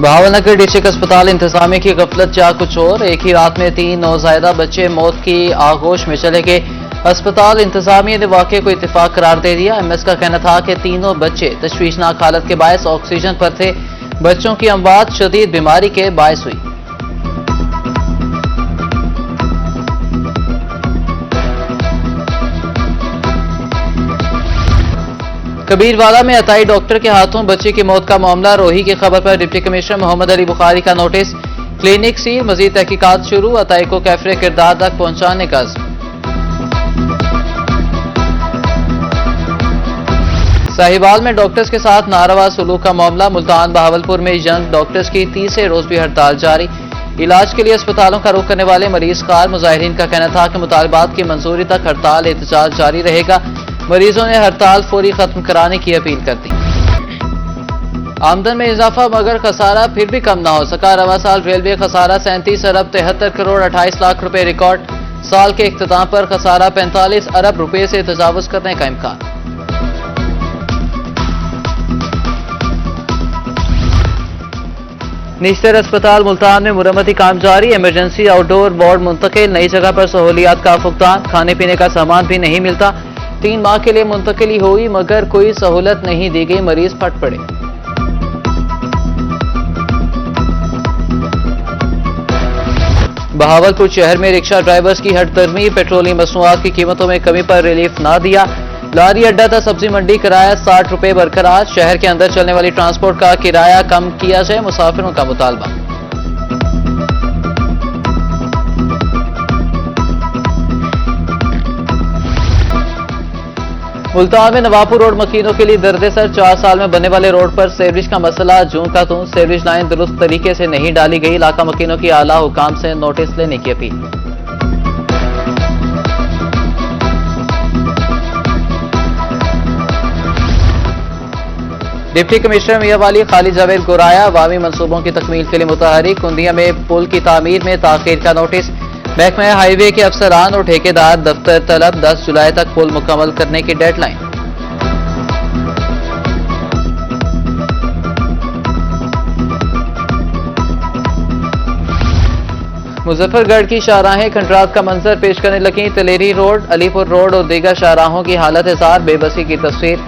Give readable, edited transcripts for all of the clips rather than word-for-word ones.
Bhavnagar district अस्पताल इंतजामिया की गफलत जा कुछ और। एक ही रात में 3 नौजायदा बच्चे मौत की आगोश में चले गए। अस्पताल इंतजामिया ने वाकये को इत्तेफाक करार दे दिया। एमएस का कहना था कि तीनों बच्चे तशवीशनाक हालत के बायस ऑक्सीजन पर थे। बच्चों की अमवात शदीद बीमारी के बायस हुई। कबीरवाला में अताई डॉक्टर के हाथों बच्चे की मौत का मामला। रोही की खबर पर डिप्टी कमिश्नर मोहम्मद अली बुखारी का नोटिस। क्लिनिक सील, मजीद तहकीकात शुरू। अताई को कैफरे किरदार तक पहुंचाने का अज़्म। साहिवाल में डॉक्टर्स के साथ नारवा सलूक का मामला। मुल्तान बहावलपुर में यंग डॉक्टर्स की तीसरे रोज भी हड़ताल जारी। इलाज के लिए अस्पतालों का रुख करने वाले मरीज खार मुजाहिरीन का कहना था कि मुतालबात की मंजूरी तक हड़ताल एहतजाज जारी रहेगा। मरीजों ने हड़ताल फौरी खत्म कराने की अपील कर दी। आमदन में इजाफा मगर खसारा फिर भी कम ना हो सका। रवा साल रेलवे खसारा 37 अरब 73 करोड़ 28 लाख रुपए रिकॉर्ड। साल के इख्तिताम पर खसारा 45 अरब रुपए से तजावुज करने का इम्कान। निश्तर अस्पताल मुल्तान में मुरम्मती काम जारी। इमरजेंसी आउटडोर वार्ड मुंतकिल। नई जगह पर सहूलियात का फुकदान। खाने पीने का सामान भी नहीं मिलता। 3 माह के लिए मुंतकिली हुई मगर कोई सहूलत नहीं दी गई। मरीज फट पड़े। बहावलपुर शहर में रिक्शा ड्राइवर्स की हड़दर्मी। पेट्रोलियम मसनूआत की कीमतों में कमी पर रिलीफ ना दिया। लारी अड्डा था सब्जी मंडी, किराया 60 रुपए बरकरार। शहर के अंदर चलने वाली ट्रांसपोर्ट का किराया कम किया जाए, मुसाफिरों का मुतालबा। मुल्तान में नवापुर रोड मकीनों के लिए दर्द-ए-सर। 4 साल में बनने वाले रोड पर सेवरेज का मसला जूं का तूं। सेवरेज लाइन दुरुस्त तरीके से नहीं डाली गई। इलाका मकीनों की आला हुकाम से नोटिस लेने की अपील। डिप्टी कमिश्नर मियांवाली खालिद जावेद गोराया अवामी मंसूबों की तकमील के लिए मुतहरिक। कुंदिया में पुल की तामीर में ताखीर का नोटिस। महकमा हाईवे के अफसरान और ठेकेदार दफ्तर तलब। 10 जुलाई तक पुल मुकम्मल करने की डेडलाइन। मुजफ्फरगढ़ की शाहराहें खंडरात का मंजर पेश करने लगी। तलेरी रोड, अलीपुर रोड और दीगर शाहराहों की हालत इज़हार बेबसी की तस्वीर।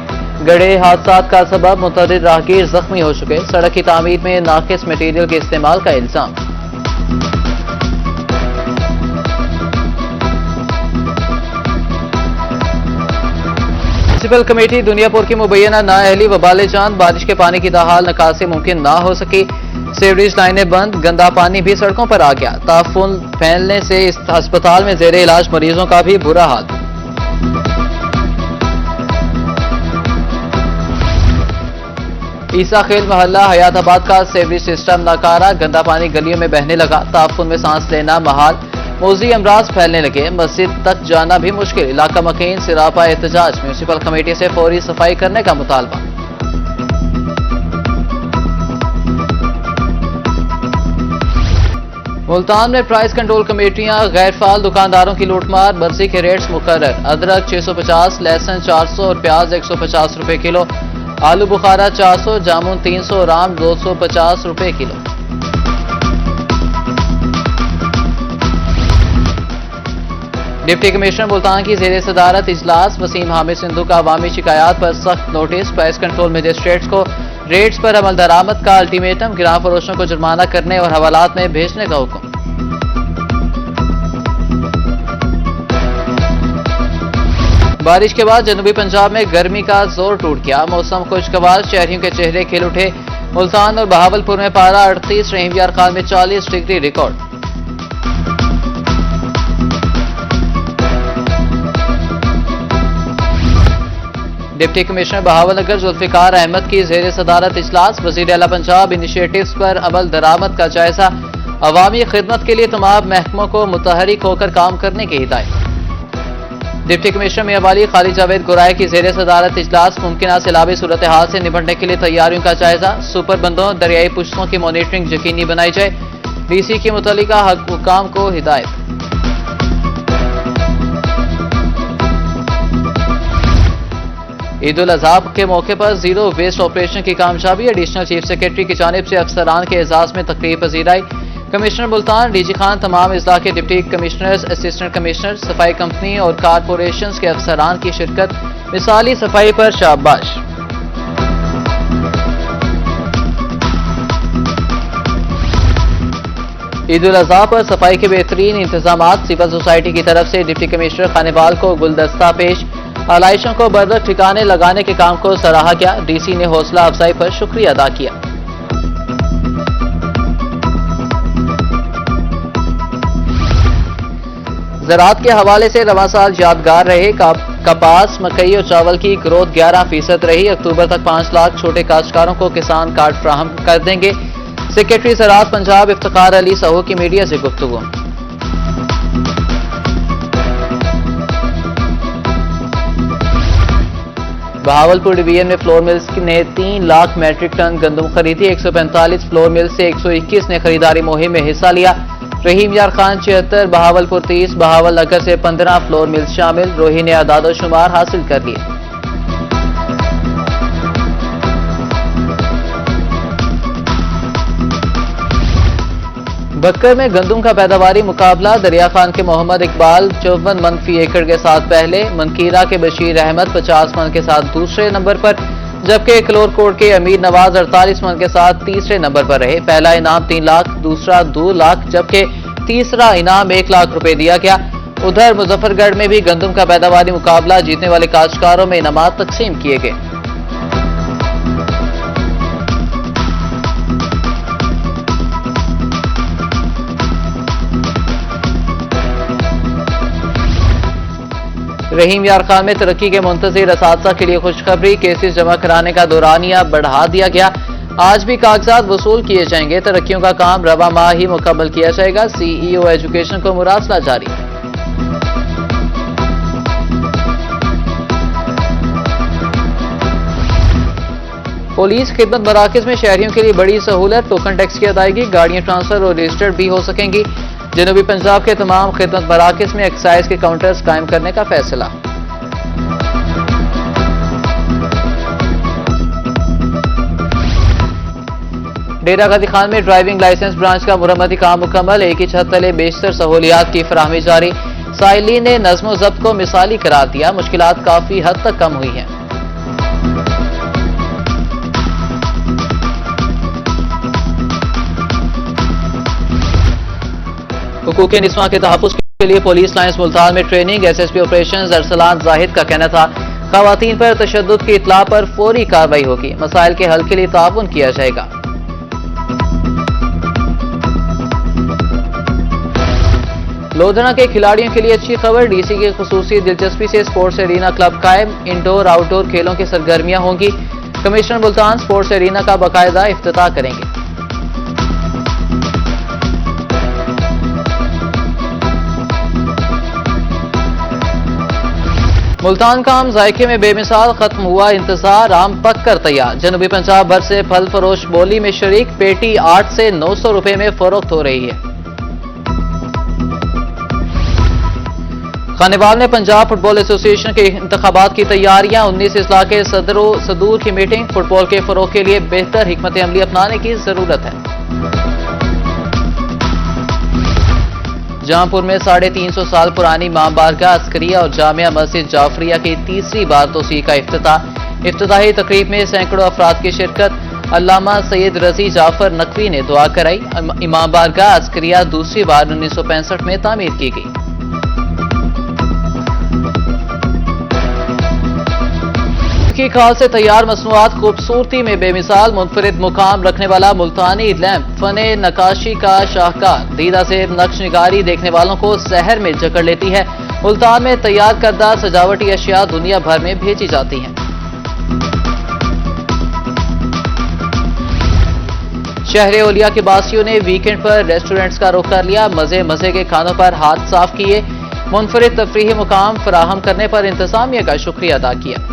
गड़े हादसात का सबब मुतअद्दिद राहगीर जख्मी हो चुके। सड़क की तामीर में नाकिस मटीरियल के इस्तेमाल का इल्जाम। म्युनिसिपल कमेटी दुनियापुर की मुबैना नाअहली वबाले जान। बारिश के पानी की दाहाल निकासी मुमकिन ना हो सकी। सीवरेज लाइनें बंद। गंदा पानी भी सड़कों पर आ गया। ताफून फैलने से इस अस्पताल में जेरे इलाज मरीजों का भी बुरा हाल। ईसा खेल मोहल्ला हयाताबाद का सेवरेज सिस्टम नाकारा। गंदा पानी गलियों में बहने लगा। ताफून में सांस लेना महाल। मौजी अमराज फैलने लगे। मस्जिद तक जाना भी मुश्किल। इलाका मकीन सिरापा एहतजाज। म्युनिसिपल कमेटी से फौरी सफाई करने का मुतालबा। मुल्तान में प्राइस कंट्रोल कमेटियां गैर फाल। दुकानदारों की लूटमार। बरसी के रेट्स मुकर्रर। अदरक 650, लहसुन 400 और प्याज 150 रुपए किलो। आलू बुखारा 400, जामुन 300, राम 250 रुपए किलो। डिप्टी कमिश्नर मुल्तान की जेर सदारत इजलास। वसीम हामिद सिंधु का अवामी शिकायत पर सख्त नोटिस। प्राइस कंट्रोल मजिस्ट्रेट्स को रेट्स पर अमल दरामद का अल्टीमेटम। गिरां फरोशों को जुर्माना करने और हवालात में भेजने का हुक्म। बारिश के बाद जनूबी पंजाब में गर्मी का जोर टूट गया। मौसम खुशगवार। शहरियों के चेहरे खिल उठे। मुल्तान और बहावलपुर में पारा 38, रहीम यार खान में 40 degree record. Deputy commissioner Bahawalnagar Zulfiqar Ahmad की जेर सदारत इजलास। वज़ीर आला पंजाब इनिशिएटिव्स पर अमल दरामद का जायजा। अवामी खिदमत के लिए तमाम महकमों को मुतहरिक होकर काम करने की हिदायत। डिप्टी कमिश्नर मियांवाली खालिद जावेद गोराया की जेर सदारत इजलास। मुमकिन सैलाबी सूरत हाल से निपटने के लिए तैयारियों का जायजा। सुपर बंदों दरियाई पुश्तों की मॉनिटरिंग यकीनी बनाई जाए। डीसी की मुतल्लिका हुकाम को हिदायत। ईद उल अजहा के मौके पर जीरो वेस्ट ऑपरेशन की कामयाबी। एडिशनल चीफ सेक्रेटरी की जानिब से अफसरान के एजाज में तकरीब पजीर आई। कमिश्नर मुल्तान डीजी खान, तमाम अजला के डिप्टी कमिश्नर्स, असिस्टेंट कमिश्नर, सफाई कंपनी और कारपोरेशन के अफसरान की शिरकत। मिसाली सफाई पर शाबाश। ईद उल अजहा पर सफाई के बेहतरीन इंतजामात। सिविल सोसाइटी की तरफ से डिप्टी कमिश्नर खानेवाल को गुलदस्ता पेश। आलाइशों को बरदक ठिकाने लगाने के काम को सराहा गया। डीसी ने हौसला अफजाई पर शुक्रिया अदा किया। ज़राअत के हवाले से रवां साल यादगार रहे। कपास, मकई और चावल की ग्रोथ 11% रही। अक्टूबर तक 5 लाख छोटे काश्तकारों को किसान कार्ड फराहम कर देंगे। सेक्रेटरी ज़राअत पंजाब इफ्तिखार अली साहू की मीडिया से गुफ्तगू। बहावलपुर डिवीजन में फ्लोर मिल्स ने 3 लाख मैट्रिक टन गंदम खरीदी। 145 फ्लोर मिल्स से 121 ने खरीदारी मुहिम में हिस्सा लिया। रहीम यार खान 76, बहावलपुर 30, बहावल नगर से 15 फ्लोर मिल्स शामिल। रोही ने आदाद शुमार हासिल कर लिए। बक्कर में गंदम का पैदावारी मुकाबला। दरिया खान के मोहम्मद इकबाल 54 मन फी एकड़ के साथ पहले। मनकीरा के बशीर अहमद 50 मन के साथ दूसरे नंबर पर, जबकि कलोरकोट के अमीर नवाज 48 मन के साथ तीसरे नंबर पर रहे। पहला इनाम 3 लाख, दूसरा 2 लाख, जबकि तीसरा इनाम 1 लाख रुपए दिया गया। उधर मुजफ्फरगढ़ में भी गंदम का पैदावारी मुकाबला। जीतने वाले काश्तकारों में इनामात तकसीम किए गए। रहीम यार खान में तरक्की के मुंतज़िर असातिज़ा के लिए खुशखबरी। केसेस जमा कराने का दौरानिया बढ़ा दिया गया। आज भी कागजात वसूल किए जाएंगे। तरक्कियों का काम रवा माह ही मुकम्मल किया जाएगा। सीईओ एजुकेशन को मुरासला जारी। पुलिस खिदमत मराकज़ में शहरियों के लिए बड़ी सहूलत। टोकन टैक्स की अदायगी, गाड़ियां ट्रांसफर और रजिस्टर्ड भी हो सकेंगी। जनूबी पंजाब के तमाम खिदमत मराकज़ में एक्साइज के काउंटर्स कायम करने का फैसला। डेरा गाजी खान में ड्राइविंग लाइसेंस ब्रांच का मुरम्मती काम मुकम्मल। एक ही छत तले बेशतर सहूलियात की फराहमी जारी। साइलिन ने नज़्म ज़ब्त को मिसाली करार दिया। मुश्किलात काफी हद तक कम हुई हैं। हुकूक निस्वां के तहफ़्फ़ुज़ के लिए पुलिस लाइन्स मुल्तान में training. SSP operations Arsalan Zahid का कहना था, ख़वातीन पर तशद्दुद की इत्तला पर फौरी कार्रवाई होगी। मसाइल के हल के लिए ताउन किया जाएगा। लोधना के खिलाड़ियों के लिए अच्छी खबर। डीसी की खुसूसी दिलचस्पी से स्पोर्ट्स एरीना क्लब कायम। इंडोर आउटडोर खेलों की सरगर्मियां होंगी। कमिश्नर मुल्तान स्पोर्ट्स एरीना का बाकायदा इफ्तिताह करेंगे। मुल्तान का आम जायके में बेमिसाल खत्म हुआ इंतजार। आम पक कर तैयार। जनूबी पंजाब भर से फल फरोश बोली में शरीक। पेटी 8 से 900 रुपए में फरोख्त हो रही है। खानेवाल में पंजाब फुटबॉल एसोसिएशन के इंतखाबात की तैयारियां। 19 अजला के सदरों सदूर की मीटिंग। फुटबॉल के फरोग के लिए बेहतर हिकमत अमली अपनाने की जरूरत है। जहांपुर में 350 साल पुरानी मां बारगाह अस्करिया और जामिया मस्जिद जाफरिया की तीसरी बार तोसी का इफ्तिताह। इफ्तिताही तकरीब में सैकड़ों अफराद की शिरकत। अल्लामा सैयद रजी जाफर नकवी ने दुआ कराई। इमाम बारगाह अस्करिया दूसरी बार 1965 में तामीर की गई। की खाल से तैयार मसनूआत खूबसूरती में बेमिसाल। मुनफरिद मुकाम रखने वाला मुल्तानी लैंप फने नकाशी का शाहकार। दीदा से नक्श निगारी देखने वालों को शहर में जकड़ लेती है। मुल्तान में तैयार करदा सजावटी अशिया दुनिया भर में भेजी जाती हैं। शहर ओलिया के बासियों ने वीकेंड पर रेस्टोरेंट्स का रुख कर लिया। मजे मजे के खानों पर हाथ साफ किए। मुनफरिद तफरीही मुकाम फराहम करने पर इंतजामिया का शुक्रिया अदा किया।